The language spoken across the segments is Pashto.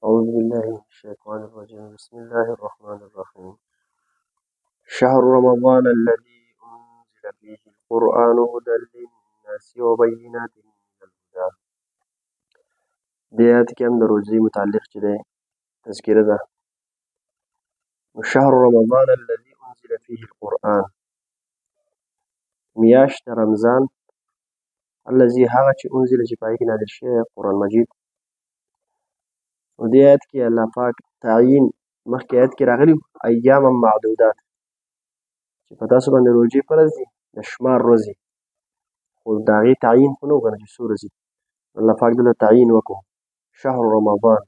أعوذ بالله من الشيطان الرجيم بسم الله الرحمن الرحيم شهر رمضان الذي أنزل فيه القرآن هدى للناس وبينات من الهدى. دې آیت کې هم د روزي متعلق چې دی تذکره ده. شهر رمضان الذي أنزل فيه القرآن، میاشت رمضان، الذي هغه چې انزل چې پای کې نازل شوی قرآن مجید. او دې آیت کې الله پاک تعیین مخکې آیت کې راغلي ایام معدودات چې په تاسو باندې روزې فرض دي د شمار ورځې، خو د هغې تعیین خو نه و که نه چې څو ورځې دي. الله پاک دلته تعیین وکړو شهر رمضان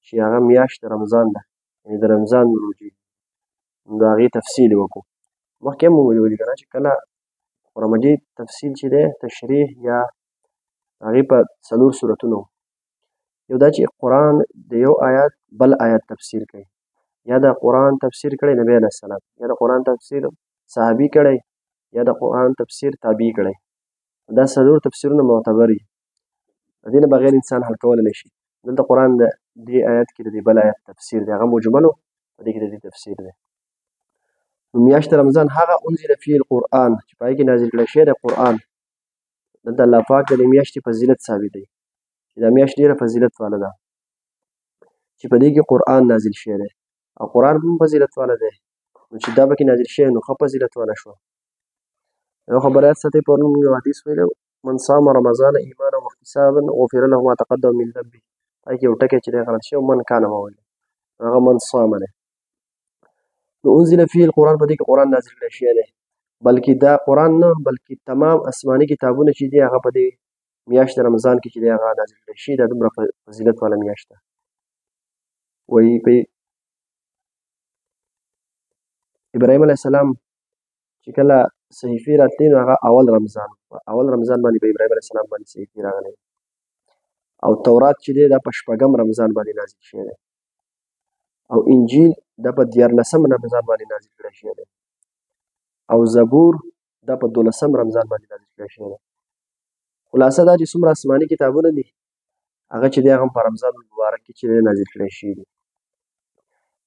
چې هغه میاشت د رمضان ده، یعنې د رمضان روزې، نو د هغې تفصیل یې وکړو. مخکې هم مو ویلي که نه چې کله قرآن مجید تفصیل چې دی تشریح یا هغې په څلور صورتونو، یو دا چې قرآن د یو آیات بل آیات تفسیر کوي، یا د قرآن تفسیر کړی نبی علیه السلام، یا د قرآن تفسیر صحابي کړی، یا د قرآن تفسیر تابعي کړی. دا څلور تفسیرونه معتبر دي، د دې نه بغیر انسان حل کولی نه شي. دلته قرآن د دې آیات کې د دې بل آیات تفسیر دی، هغه مجمل و، په دې کې د دې تفسیر دی. نو میاشت رمضان هغه انزل فيه القرآن چې په هغې کې نازل کړی شوی دی قرآن. دلته الله پاک د دې میاشتې فضیلت ثابتوي چې دا میاشت ډېره فضیلت واله ده چې په دې کې قرآن نازل شوی دی، او قرآن هم فضیلت واله دی. نو چې دا پکې نازل شوی نو ښه فضیلت واله شوه. یو خبره یاد ساتئ، پرون موږ یو حدیث ویلی من صام رمضان ایمانا واحتسابا غفر له ما تقدم من ذنبه. هغې کې یو ټکی چې دی غلط شوی من کان ما ویلی، هغه من صام دی. نو انزل فيه القرآن، په دې کې قرآن نازل کړی شوی دی، بلکې دا قرآن نه بلکې تمام آسماني کتابونه چې دي هغه په دې میاشت رمضان کې چې دی هغه نازل کړی شوي. دا دومره فضیلت واله میاشت ده. وایي په ابراهیم علیه السلام چې کله صحیفې راتلې نو هغه اول رمضان، په اول رمضان باندې په ابراهیم علیه السلام باندې صحیفې راغلی، او تورات چې دی دا په شپږم رمضان باندې نازل شوی دی، او انجیل دا په 14 رمضان باندې نازل کړی شوی دی، او زبور دا په 12 رمضان باندې نازل کړی شوی دی. خلاصه دا چې څومره آسماني کتابونه دي هغه چې دی هغه هم په رمضان مبارک کې چې دی نازل کړی شوي دي.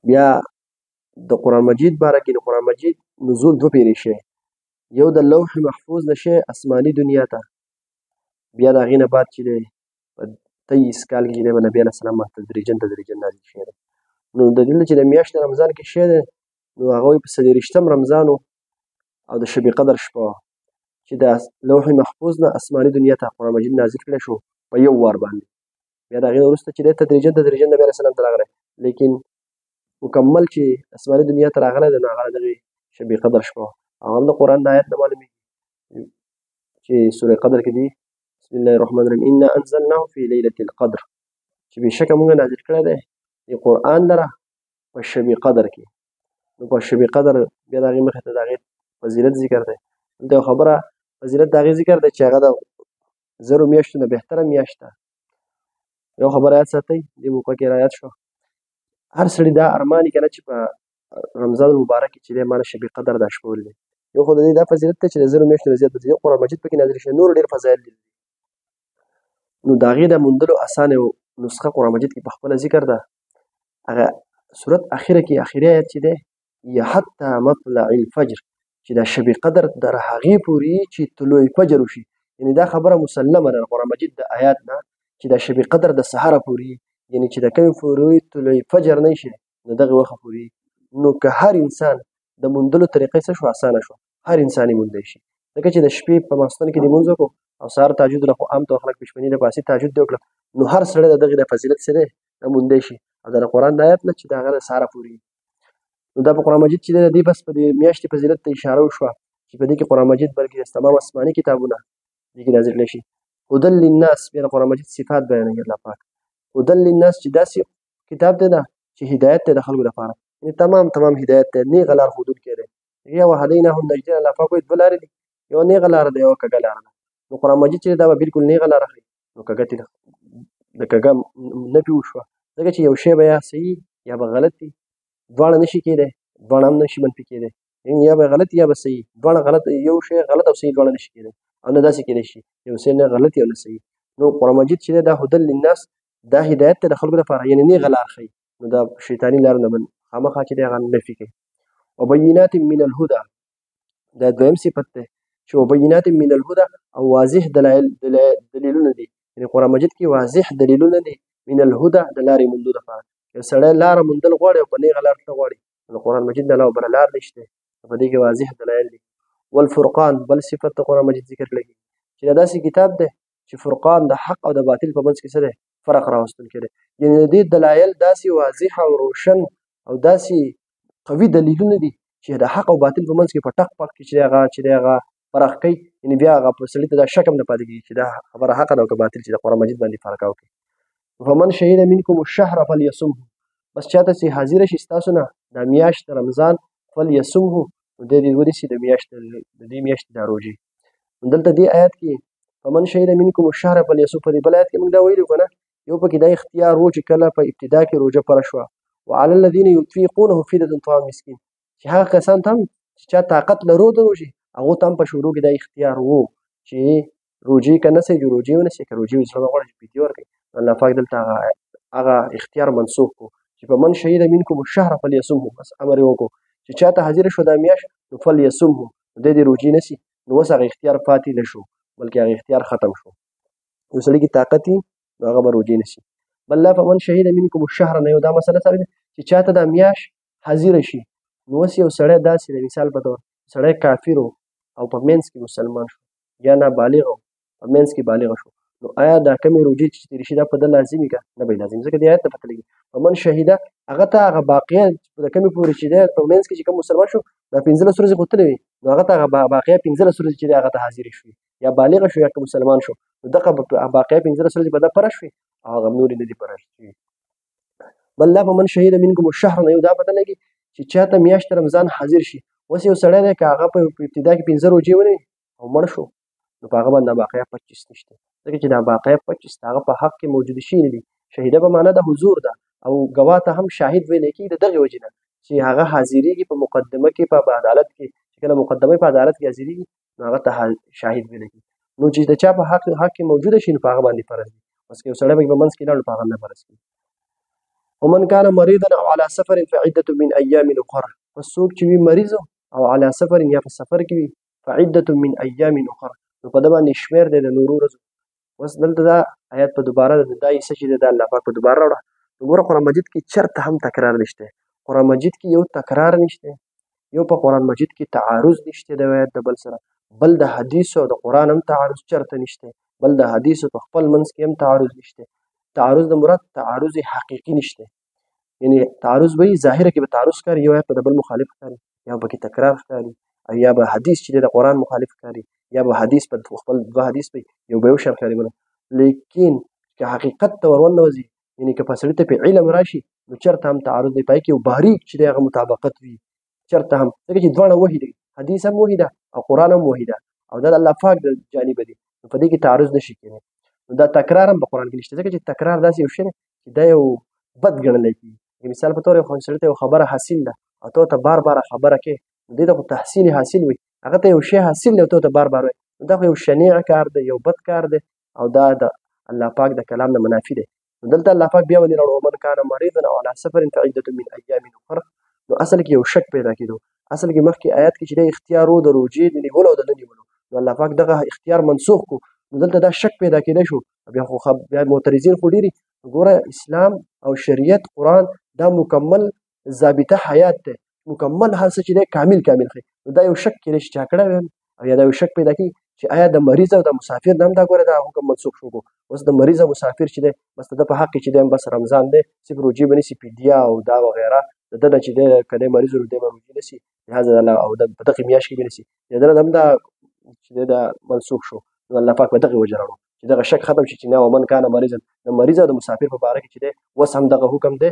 بیا د قرآن مجید باره کې د قرآن مجید نزول دوه پیرې شوی، یو د لوح محفوظ نه شوی آسماني دنیا ته، بیا د هغې نه بعد چې دی په 23 کال کې چې دی به نبي علیه السلام تدریجا نازل شوی دی. نو د دې چې د میاشتې رمضان کې شوی دی نو هغه وایي په 24 رمضان او د شب قدر شپه چې د لوح محفوظ نه آسماني دنیا ته قرآن مجید نازل کړی شو په یو وار باندې. بیا د هغې وروسته چې دی تدریجا نبي علیه السلام ته راغلی، لیکن مکمل چې آسماني دنیا ته راغلی دی نو هغه دغې شب قدر شپه وه. هغه هم د قرآن د آیت نه معلومېږي چې سوره قدر کې دی بسم الله الرحمن الرحیم انا انزلناه فی لیلة القدر، چې بېشکه موږ نازل کړی دی د قرآن لره په شب قدر کې. نو په شب قدر بیا د هغې مخې ته د هغې فضیلت ذکر دی. دلته یو خبره فضیلت د هغې ذکر دی چې هغه د 0 میاشتو نه بهتره میاشت ده. یو خبره یاد ساتئ، دې موقع کې رایاد شوه، هر سړي دا ارماني که نه چې په رمضان المبارک کې چې دی ما نه شب قدر دا شپه ولیدې. یو خو د دې دا فضیلت دی چې د 0 میاشتو نه زیات دی، قرآن مجید پکې نازل شوی، نور ډېر فضایل دي. نو د هغې د موندلو اسانه یو نسخه قرآن مجید کې په خپله ذکر ده. هغه صورت اخره کې اخري آیت چې دی یا حتی مطلع الفجر، چې دا شب قدر در هغې پورې چې طلوع فجر وشي، یعنې دا خبره مسلمه ده قرآن مجید د آیات نه چې دا شب قدر د سهاره پورې، یعنې چې د کومې پورې طلوع فجر نه شي د دغې وخت پورې. نو که هر انسان د موندلو طریقه څه شو اسانه شوه، هر انسان یې موندلی شي. ځکه چې د شپې په ماخوستن کې دې لمونځ وکړو او سهار تهجد له خو عام طور خلک پشپني د پاسې تهجد دې وکړه، نو هر سړی د دغې د فضیلت څه دی موندی شي، او د قرآن د آیت نه چې د هغه د سهاره پورې. نو دا په قرآن مجید چې دی د دې بس په دې میاشتې فضیلت ته اشاره وشوه چې په دې کې قرآن مجید بلکې تمام آسماني کتابونه دې کې نازل کړی شي. هدى للناس، بیا د قرآن مجید صفات بیانوي الله پاک. هدى للناس چې داسې کتاب دی ده چې هدایت دی د خلکو لپاره، یعنې تمام هدایت دی، نیغه لار ښودونکی دی. یا وهدیناه النجدین، الله پاک وایي دوه لارې دي، یوه نیغه لاره ده یوه کږه لاره ده. نو قرآن مجید چې دا به بالکل نیغه لاره ښیي، نو کږه د کږه نه پې وشوه، ځکه چې یو شی به یا صحیح یا به غلط وي، دواړه نه شي کېدی، دواړه هم نه شي منفي کېدی، یعنې یا به غلط یا به صحیح، دواړه غلط، یو شی غلط او صحیح دواړه نه شي کېدی، او نه داسې کېدی شي یو شی نه غلط یا نه صحیح. نو قرآن مجید چې دی دا هدى للناس دا هدایت ته د خلکو لپاره یعنې نیغه لار ښیي نو دا شیطاني لار نه خامخا چې دی هغه نفي کوي وبینات من الهدى دا دویم صفت دی چې وبینات من الهدى او واضح دلیلونه دي یعنې قرآن مجید کې واضح دلیلونه دي من الهدى د لارې موندو لپاره یو سړی لاره موندل غواړي او په نیغه لار ته غواړي نو قرآن مجید نه علاوه بله لار نشته په دې کې واضح دلایل دي والفرقان بل صفت د قرآن مجید ذکر لګي چې دا داسې کتاب دی چې فرقان د حق او د باطل په منځ کې څه دی فرق راوستونکی دی یعنې د دې دلایل داسې واضح او روشن او داسې قوي دلیلونه دي چې د حق او باطل په منځ کې په ټق پق کې چې دی هغه فرق کوي یعنې بیا هغه په سړي ته دا شک هم نه پاتې کېږي چې دا خبره حقه ده او که باطل چې د قرآن مجید باندې فرق وکړي فمن شهد منکم الشهر فلیصمه بس چاته چې حاضره شي ستاسو نه دا میاشت رمضان فلیصمه نو دی دې ونیسي د دې میاشتې دا روژې دلته دې آیات کې فمن شهد منکم الشهر فلیصمه په دې بل آیات کې موږ دا ویلو که نه یو پکې دا اختیار و چې کله په ابتدا کې روژه پره شوه وعلى الذین یطیقونه فدیة طعام مسکین چې هغه کسان ته هم چې چا طاقت لرو د روژې هغو ته هم په شروع کې دا اختیار و چې روژې که نسئ جو روژې ونیسئ که روژې زړه غواړي چې فدیه ورکړئ الله پاک دلته هغه اختیار منسوخ کړو چې په من شهد منکم الشهر فلیصمه بس امر یې وکړو چې چاته حاضره شو دا میاشت نو فلیصمه دی دې روژې نیسي نو اوس هغه اختیار پاتې نه شو بلکې هغه اختیار ختم شو یو سړي کې طاقت وي نو هغه به روژې نیسي بل لا فمن شهد منکم الشهر نه یو دا مسله ثابته چې چاته دا میاشت حاضره شي نو اوس یو سړی داسې د مثال په طور سړی کافر او په منځ کې مسلمان شو یا نابالغ په منځ کې بالغ شو نو آیا دا کمې روژې چې تېرې شي دا په ده لازمي که نه به یې لازمي ځکه دې آیت ته پته لګي فمن شهده هغه ته هغه باقیه د کمې پورې چې دی په منځ کې چې کوم مسلمان شو دا 15 ورځې خو تللی وي نو هغه ته هغه باقیه 15 ورځې چې دی هغه ته حاضرې شوي یا بالغ شو یا که مسلمان شو نو دغه باقیه 15 ورځې به ده پره شوي او هغه نورې نه دي پره شوي بل لا فمن شهد منکم الشهر نه یو دا پته لګي چې چاته میاشت رمضان حاضر شي اوس یو سړی دی که هغه په ابتدا کې 15 روژې ونیوي او مړ شو نو په هغه باندې باقیه 25 نشته ځکه چې دا باقیه 25 د هغه په حق کې موجود شوي نه دي شهیده به معنا د حضور ده او ګواه ته هم شاهد ویلی کېږي د دغې وجې نه چې هغه حاضرېږي په مقدمه کې په عدالت کې چې کله مقدمه په عدالت کې حاضرېږي نو هغه ته شاهد ویلی کېږي نو چې د چا په حق کې موجوده شي نو په هغه باندې فرض دي بس که یو سړی پکې په منځ کې لاړ نو په هغه نه فرض کېږي ومن كان مريضا او على سفر فعدة من ايام اخر پس څوک چې وي مریض او على سفر یا په سفر کې وي فعدة من ايام اخر نو په ده باندې شمېر دی د نورو ورځو اوس دلته دا آیات په دوباره دا حصه چې دی دا الله پاک په دوباره راوړه نو ګوره قرآن مجید کې چېرته هم تکرار نشته قرآن مجید کې یو تکرار نشته یو په قرآن مجید کې تعارض نشته د آیات د بل سره بل د حدیثو او د قرآن هم تعارض چېرته نشته بل د حدیثو په خپل منځ کې هم تعارض نشته تعارض د مراد تعارض حقیقي نشته یعنی تعارض به ظاهره کې به تعارض ښکاري یو آیت په د بل مخالف ښکاري یا به کې تکرار ښکاري او یا به حدیث چې دی د قرآن مخالف ښکاري یا به حدیث په خپل دوه حدیث به یو به یو شان ښکاري لیکن که حقیقت ته ور وننوځي یعنې که په سړي ته په علم راشي نو چېرته هم تعارض دی پای کې یو باریک چې دی هغه مطابقت وي چېرته هم ځکه چې دواړه وحي دی حدیث هم وحي ده او قرآن هم وحي ده او دا د الله پاک د جانبه دي نو په دې کې تعارض نشي کېدی نو دا تکرار هم په قرآن کې نشته ځکه چې تکرار داسې یو شی دی چې دا یو بد ګڼلی کېږي مثال په طور یو سړي ته یو خبره حاصل ده او ته بار بار خبره کې دې ته خو تحصیل حاصل وي هغه ته یو شی حاصل دی او ته بار بار وایي دا خو یو شنیع کار دی یو بد کار دی او دا د الله پاک د کلام نه منافي دی نو دلته الله پاک بیا ونې راوړو ومن کان مریضا او علی سفر فعدة من ایام اخر نو اصل کې یو شک پیدا کېدو اصل کې مخکې آیات کې چې دی اختیار و د روژې د نیولو او د نه نیولو نو الله پاک دغه اختیار منسوخ کړو نو دلته دا شک پیدا کېدی شو بیا خو بیا معترضین خو ډېري ګوره اسلام او شریعت قرآن دا مکمل ضابطه حیات دی مکمل هر څه چې دی کامل ښیي نو دا یو شک کېدی شي چا کړی وي او یا دا یو شک پیدا کېږي چې آیا د مریض او د مسافر نه هم دا ګوره دا حکم منسوخ شو اوس د مریض او مسافر چې دی بس د ده په حق کې چې دی بس رمضان دی صرف روژې به نیسي فدیه او دا وغیره د ده نه چې دی که دی مریض و دی به روژې نیسي لهذا او په دغې میاشت کې به نیسي د ده نه هم دا چې دی دا منسوخ شو نو الله پاک په دغې وجه راوړو چې دغه شک ختم شي چې نه ومن کان مریضا د مریض او د مسافر په باره کې چې دی اوس هم دغه حکم دی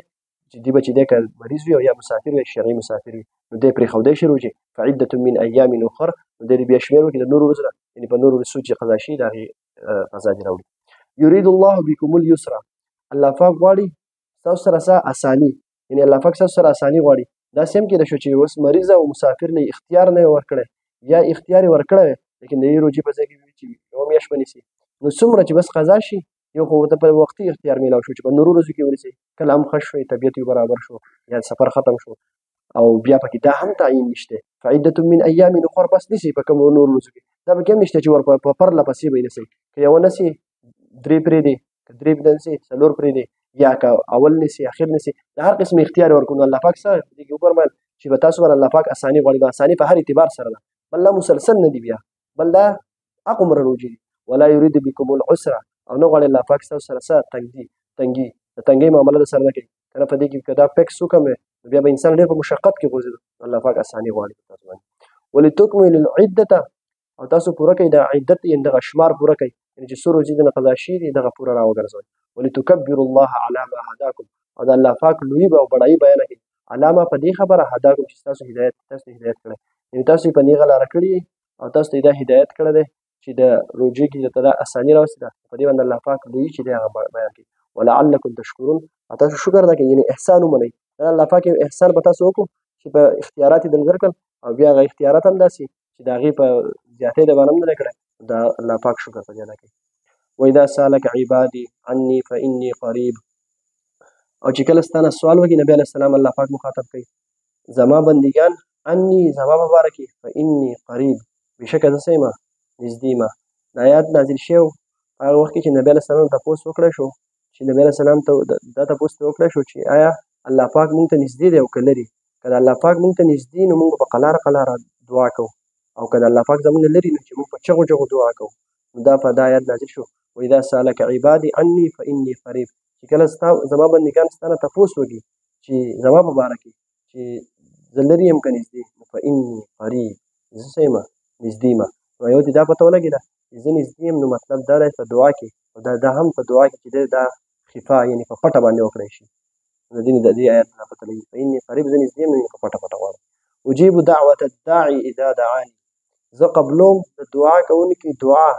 چې دی به چې دی که مریض وي او یا مسافر وي شرعي مسافر وي نو دی پرېښودی شي روژې فعدة من ایام اخر نو دی بیا شمېر وکړي د نورو ورځو نه یعنې په نورو ورځو چې قضا شي د هغې قضا دې راوړي یرید الله بکم اليسر الله پاک غواړي ستاسو سره څه اساني یعنې الله پاک ستاسو سره اساني غواړي داسې هم کېدای شو چې اوس مریض او مسافر نه اختیار نه یې ورکړی یا اختیار یې ورکړی لیکن د دې روژې په ځای کې چې یوه میاشت به نیسي نو څومره چې بس قضا شي یو خو ورته په وختي اختیار میلاو شو چې په نورو ورځو کې ورسې کله هم ښه شوی طبیعت یې برابر شو یا سفر ختم شو او بیا پکې دا هم تعیین نشته فعدة من ایام اخر بس نشي په کومو نورو ورځو کې دا پکې هم نشته چې ور په پرله پسې به یې نسئ که یوه نسي درې پرېږدي که درې نسي څلور پرېږدي یا که اول نسي اخر نسي د هر قسم اختیار یې ورکړو نو الله پاک څه دې کې وفرمایل چې به تاسو باندې الله پاک اساني غواړي دا اساني په هر اعتبار سره ده بل دا مسلسل نه دي بیا بل دا اقمره روجي دي ولا يريد بكم العسر او نه غواړي الله پاک ستاسو سره څه تنګي د تنګۍ معامله درسره نه کوي که نه په دې کې که دا فکس وکړم بیا به انسان ډېر په مشقت کې غورځېدو الله پاک اساني غواړي په تاسو باندې ولتکملوا العدة او تاسو پوره کړئ د عدت یعنې دغه شمار پوره کړئ یعنې چې څو ورځې درنه قضا شوي دي دغه پوره راوګرځوئ ولتکبروا الله على ما هداکم او د الله پاک لویي او بډایي بیانه کړي علامه ما په دې خبره هداکم چې تاسو هدایت کړی یعنې تاسو یې په نیغه لاره کړي او تاسو ته یې دا هدایت کړی دی چې د روژې کې درته دا اساني راوستې ده په دې باندې الله پاک لویي چې دی هغه بیان کړي ولعلکم تشکرون او تاسو شکر ادا کړئ یعنې احسان ومنئ دا الله پاک یو احسان په تاسو وکړو چې په اختیارات یې درنه درکړل او بیا هغه اختیارات هم داسې چې د هغې په زیاتۍ د باندې هم نه دی کړی دا الله پاک شکر په دې ادا کوي واذا سالک عبادي عني فاني قریب او چې کله ستا نه سوال وکړي نبي علیه السلام الله پاک مخاطب کوي زما بندګان عني زما په باره کې فاني قریب بېشکه زه څه یم نږدې یم دا آیات نازل شوی و په هغه وخت کې چې نبي علیه السلام تپوس وکړی شو چې نبي علیه السلام ته دا تپوس ترې وکړی شو چې آیا الله پاک مونږ ته نږدې دی او که لرې که د الله پاک مونږ ته نږدې نو مونږ په قلاره دعا کوو او که د الله پاک زمونږ نه لرې نو چې مونږ په چغو دعا کوو نو دا په دا آیات نازل شو واذا سالک عبادي عني فاني قریب چې کله زما بندګان ستا نه تپوس وکړي چې زما په باره کې چې زه لرې یم که نږدې نو فاني قریب زه څه یم نږدې یم نو یو دې دا پته ولګېده چې زه نږدې یم نو مطلب دا دی په دعا کې او دا هم په دعا کې چې دی دا خفا یعنې په پټه باندې وکړی شي نو د دې آیات نه پته لګي فاني قریب زه نږدې یم نو په پټه غواړم اجیب دعوة الداعي اذا دعاني زه قبلوم د دعا کوونکي دعا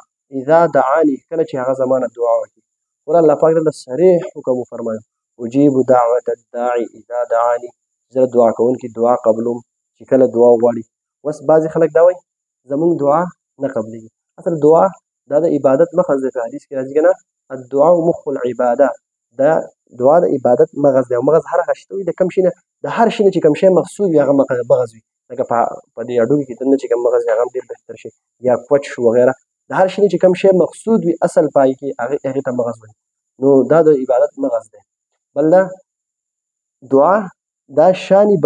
اذا دعاني کله چې هغه زما نه دعا وکړي ګوره الله پاک دلته صریح حکم وفرمایو اجیب دعوة الداعي اذا دعاني زه دعا کوونکي دعا قبلوم چې کله دعا وغواړي اوس بعضې خلک دا وایي زمونږ دعا نه قبلېږي اصل دعا دا د عبادت مغز دی په حدیث کې راځي که نه الدعاء مخ العباده دا دعا د عبادت مغز دی او مغز هر هغه شی ته وایي د کوم شي نه د هر شي نه چې کوم شی مقصود وي هغه مغز وي لکه په دې هډوکي کې دننه چې کوم مغز وي هغه هم ډېر بهتر شي یا کوچ شو وغیره د هر شي نه چې کوم شی مقصود وي اصل پای کې هغې ته مغز وایي نو دا د عبادت مغز دی بل دا دعا دا شانې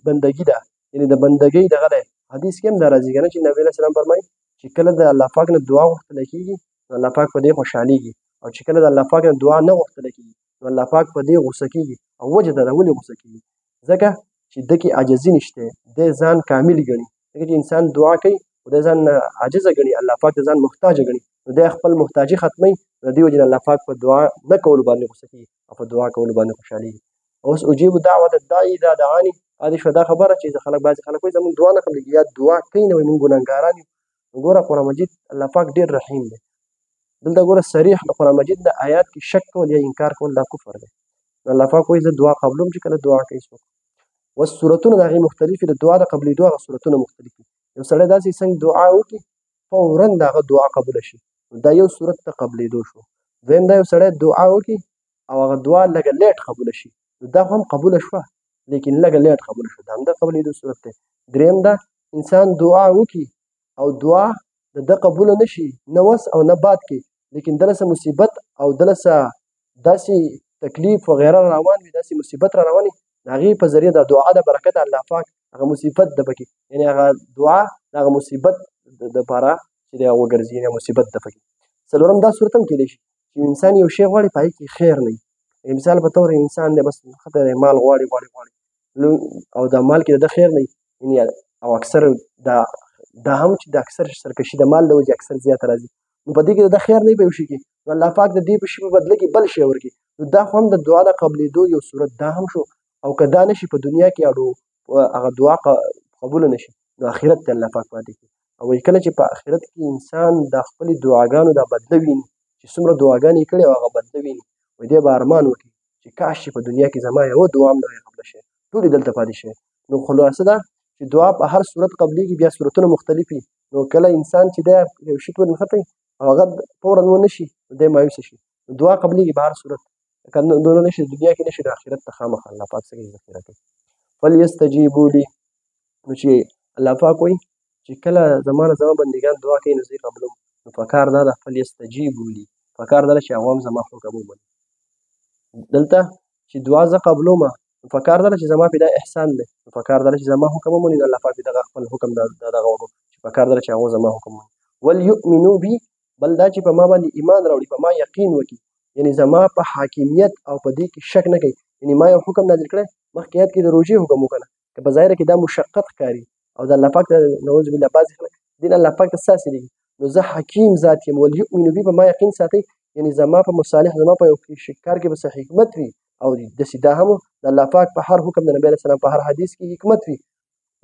بندګي ده یعنې د بندګۍ دغه دی حدیث کې هم دا راځي که نه چې نبي علیه السلام فرمایي چې کله د الله پاک نه دعا غوښتله کېږي نو الله پاک په دې خوشحالېږي او چې کله د الله پاک نه دعا نه غوښتله کېږي نو الله پاک په دې غوسه کېږي او وجه دا ده ولې غوسه کېږي ځکه چې ده کې عاجزي نشته دی ځان کامل ګڼي ځکه چې انسان دعا کوي خو دی ځان عاجزه ګڼي الله پاک د ځان محتاجه ګڼي نو دی خپل محتاجي ختموي د دې وجې نه الله پاک په دعا نه کولو باندې غوسه کېږي او په دعا کولو باندې خوشحالېږي اوس اجیب دعوة الداعي اذا دعاني دا شوه دا خبره چې بعضې خلک وایي زموږ دعا نه قبلېږي یا دعا کوي نه وایي موږ ګناهګاران یو نو ګوره قرآن مجید الله پاک ډېر رحیم دی دلته ګوره صریح د قرآن مجید د آیات کې شک کول یا انکار کول دا کفر دی نو الله پاک وایي زه دعا قبلوم چې کله دعا کوي څوک اوس صورتونه د هغې مختلفې د دعا د قبلېدو هغه صورتونه مختلف دي یو سړی داسې څنګه دعا وکړي فورا د هغه دعا قبوله شي دا یو صورت ته قبلېدو شو دویم دا یو سړی دعا وکړي او هغه دعا لږه لیټ قبوله شي نو دا هم قبوله شوه لیکن لږه لیټ قبوله شوه دا هم د قبلېدو صورت دی دریم دا انسان دعا وکړي او دعا د ده قبوله نه شي نه وس او نه بعد کې لیکن دله څه مصیبت او دله څه داسې تکلیف وغیره را روان وي داسې مصیبت را روان وي د هغې په ذریعه د دعا د برکت الله پاک هغه مصیبت ده پکې یعنې هغه دعا د هغه مصیبت دپاره چې دی هغه وګرځي یعنې مصیبت ده پکې څلورم دا صورت هم کیدی شي چې انسان یو شی غواړي په هغې کې خیر نه وي مثال په طور انسان دی بس خطر مال غواړي او دا مال کې د ده خیر نه وي او اکثر دا هم چې د اکثر سرکشي د مال د وجې اکثر زیاته راځي نو په دې کې د ده خیر نه وي په یو شي کې نو الله پاک د دې په شي په بدله کې بل شی ورکړي نو دا خو هم د دعا د قبلېدو یو صورت دا هم شو او که دا نشي په دنیا کې هغه دعا قبوله نشي نو آخرت ته الله پاک پاتې کړي او کله چې په آخرت کې انسان د خپلې دعاګانو دا بدله ویني چې څومره دعاګانې یې کړې او هغه بدله ویني وایي دی به ارمان وکړي چې کاش چې په دنیا کې زما یوه دعا هم نه وای قبله شوې ټولې دلته پاتې شوې نو خلاصه ده چې دعا په هر صورت قبلېږي بیا صورتونه مختلف وي نو کله انسان چې دی یو شي ورنښتی او هغه فورا ونه شي نو دی مایوسه شي دعا قبلېږي په هر صورت که دونه نشي دنیا کې نشي د آخرت ته خامخا الله پاک څه کوي ذخیره کوي فلیستجیبوا لي نو چې الله پاک وایي چې کله زما بندګان دعا کوي نو زه یې قبلوم نو پکار دا ده فلیستجیبوا لي پکار دا ده چې هغه هم زما حکم ومني دلته چې دعا زه قبلومه نو پکار دا ده چې زما پې دا احسان دی نو پکار دا ده چې زما حکم ومني نو الله پاک پې دغه خپل حکم دغه وکړو چې پکار دا ده چې هغو زما حکم ومني وليؤمنوا بي بل دا چې په ما باندې ایمان راوړي په ما یقین وکړي یعنی زما په حاکمیت او په دې کې شک نه کوي یعنی ما یو حکم نازل کړی مخکې آیت کې د روژې حکم وکړه که په ظاهره کې دا مشقت ښکاري او د الله پاک نعوذ بالله بعضې خلک دین الله پاک ته ستاسې دي نو زه حکیم ذات یم وليؤمنوا بي په ما یقین ساتئ یعنی زما په مصالح زما په یو کار کې به څه حکمت وي او داسې دا هم د الله پاک په هر حکم د نبي علیه السلام په هر حدیث کې حکمت وي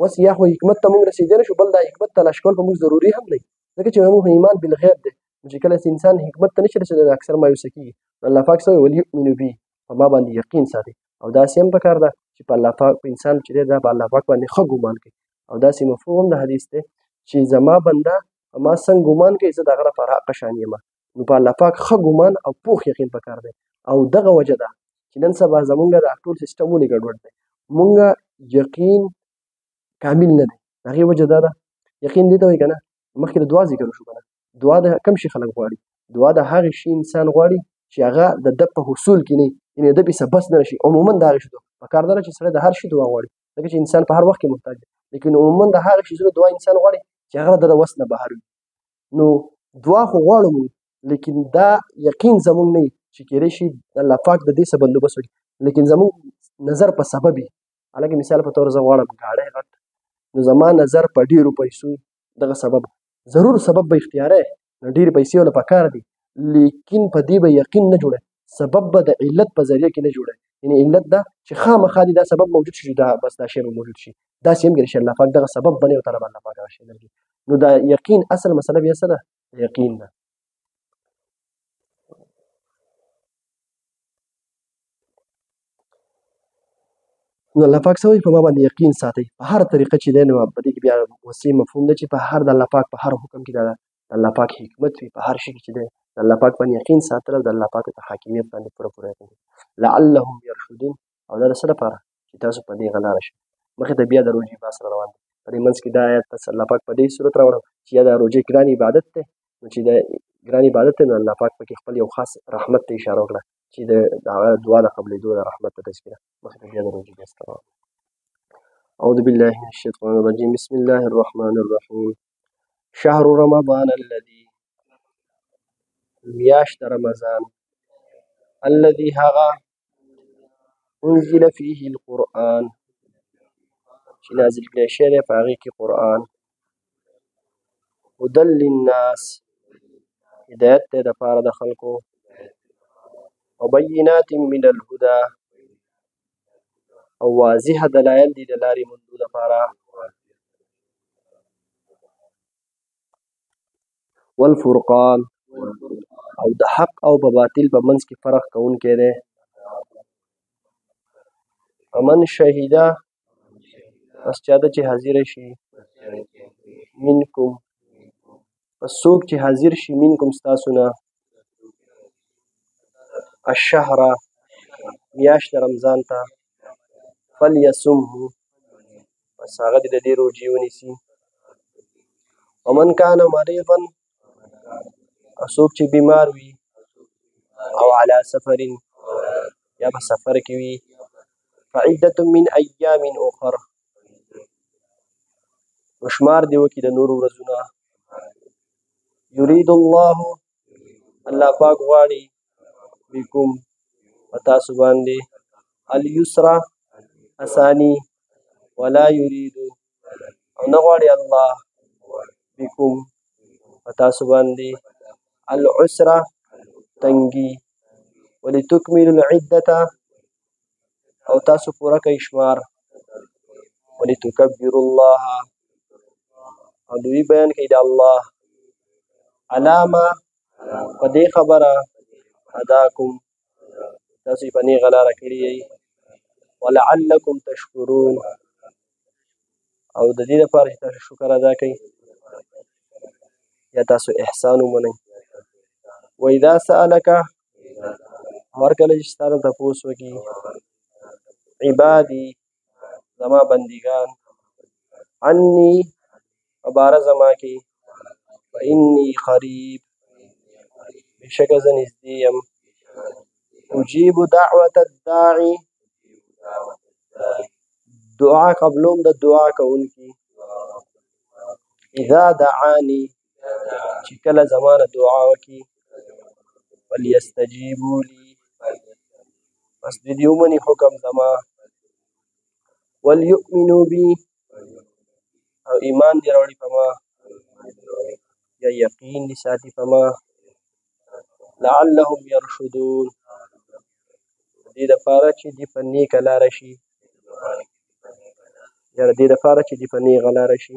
اوس یا خو حکمت ته موږ رسېدلی شو بل دا حکمت تلاش کول په موږ ضروري هم دی ځکه چې موږ ایمان بالغیب دی چې کله انسان حکمت ته نشي رسېدلی اکثر مایوسه کېږي الله پاک څه وایي وليؤمنوا بي په ما باندې یقین ساتي او داسې هم پکار ده چې په الله پاک په انسان چې دی دا په الله پاک باندې ښه ګمان کوي او داسې مفهوم هم د حدیث دی چې زما بنده په ما څنګه ګمان کوي زه د هغه لپاره حقه شان یم نو په الله پاک ښه ګمان او پوخ یقین پکار دی او دغه وجه ده چې نن سبا زمونږ د ټول سیسټم ولې ګډوډ دی مونږ یقین کامل نه دی د هغې وجه دا ده یقین دې ته وایي که نه مخکې د دعا ذکر وشو که نه دعا د کوم شي خلک غواړي دعا د هغې شي انسان غواړي چې هغه د ده په حصول کې نه وي یعنې د ده پې څه بس نه راشي عموما د هغې شي دعا پکار دا ده چې سړی د هر شي دعا غواړي ځکه چې انسان په هر وخت کې محتاج دی لیکن عموما د هغې شیزونو دعا انسان غواړي چې هغه د ده وس نه بهر وي نو دعا خو غواړو موږ لیکن دا یقین زموږ نه وي چې کېدای شي الله پاک د دې څه بندوبست وکړي لیکن زموږ نظر په سبب وي هلکه مثال په طور زه غواړم ګاډی غټ نو زما نظر په ډېرو پیسو دغه سبب ضرور سبب به اختیاری نو ډېرې پیسې وله پکار دي لیکن په دې به یقین نه جوړی سبب به د علت په ذریعه کې نه جوړی یعنې علت دا چې خامخا دې دا سبب موجود شي دا بس دا شی به موجود شي داسې هم کېدای شي الله پاک دغه سبب بنوي او تعالی به الله پاک هغه شی درکړي نو دا یقین اصل مسله بیا څه ده یقین ده نو الله پاک څه وایي په ما باندې یقین ساتئ په هر طریقه چې دی نو په دې کې بیا وسیع مفهوم دی چې په هر د الله پاک په هر حکم کې د الله پاک حکمت وي په هر شي کې چې دی د الله پاک باندې یقین ساتل او د الله پاک په حاکمیت باندې پوره یقین لعلهم یرشدون او دا د څه لپاره چې تاسو په دې غلاره شئ مخې ته بیا د روژې بحث را روان دی په دې منځ کې دا آیت الله پاک په دې صورت راوړو چې یا د روژې ګران عبادت دی نو چې د ګران عبادت دی نو الله پاک پکې خپل یو خاص رحمت ته اشاره وکړه چې د هغه دعا د قبلېدو د رحمت ته تذکره مخې ته بیا د روژې بحث روان أعوذ بالله من الشيطان الرجيم بسم الله الرحمن الرحيم شهر رمضان الذي میاشت رمضان الذي هغه انزل فيه القرآن چې نازل کړی شوی دی په هغې کې قرآن هدى للناس هدایت دی دپاره د خلکو وبینات من الهدى او واضح دلایل دي د لارې موندلو لپاره والفرقان او د حق او په باطل په منځ کې فرق کوونکی دی فمن شهیده پس چا ته چې حاضر شي منکم پس څوک چې حاضر شي منکم ستاسو نه الشهر میاشت رمضان ته فلیصمه پس هغه دې د دې روژې ونیسي ومن کان مریضا او څوک چې بیمار وي او علی سفر یا په سفر کې وي فعدة من ایام اخر شمار دې وکړي د نورو ورځونه یرید الله الله پاک غواړي بكم په تاسو باندې اليسر اسانی ولا یرید او نه غواړي الله بكم په تاسو باندې العسر تنګي ولتکملوا العدة او تاسو پوره کړئ شمار ولتکبروا الله او دوی بیان کړئ د الله علامه په دې خبره هداکم تاسو یې په نیغه لاره کړي یئ ولعلکم تشکرون او د دې لپاره چې تاسو شکر ادا کړئ یا تاسو احسان ومنئ واذا سألک هر کله چې ستا نه تپوس وکړي عبادي زما بندګان عني په باره زما کې فإني قریب بېشکه زه نږدې یم اجیب دعوة الداعي دعا قبلوم د دعا کوونکي اذا دعاني چې کله زما نه دعا وکړي فلیستجیبوا لي پس د دې ومني حکم زما وليؤمنوا بي او ایمان دې راوړي په ما یا یقین دې ساتي په ما لعلهم يرشدون دې دپاره چې دې په نیکه لاره شي یا دې دپاره چې دې په نیغه لاره شي.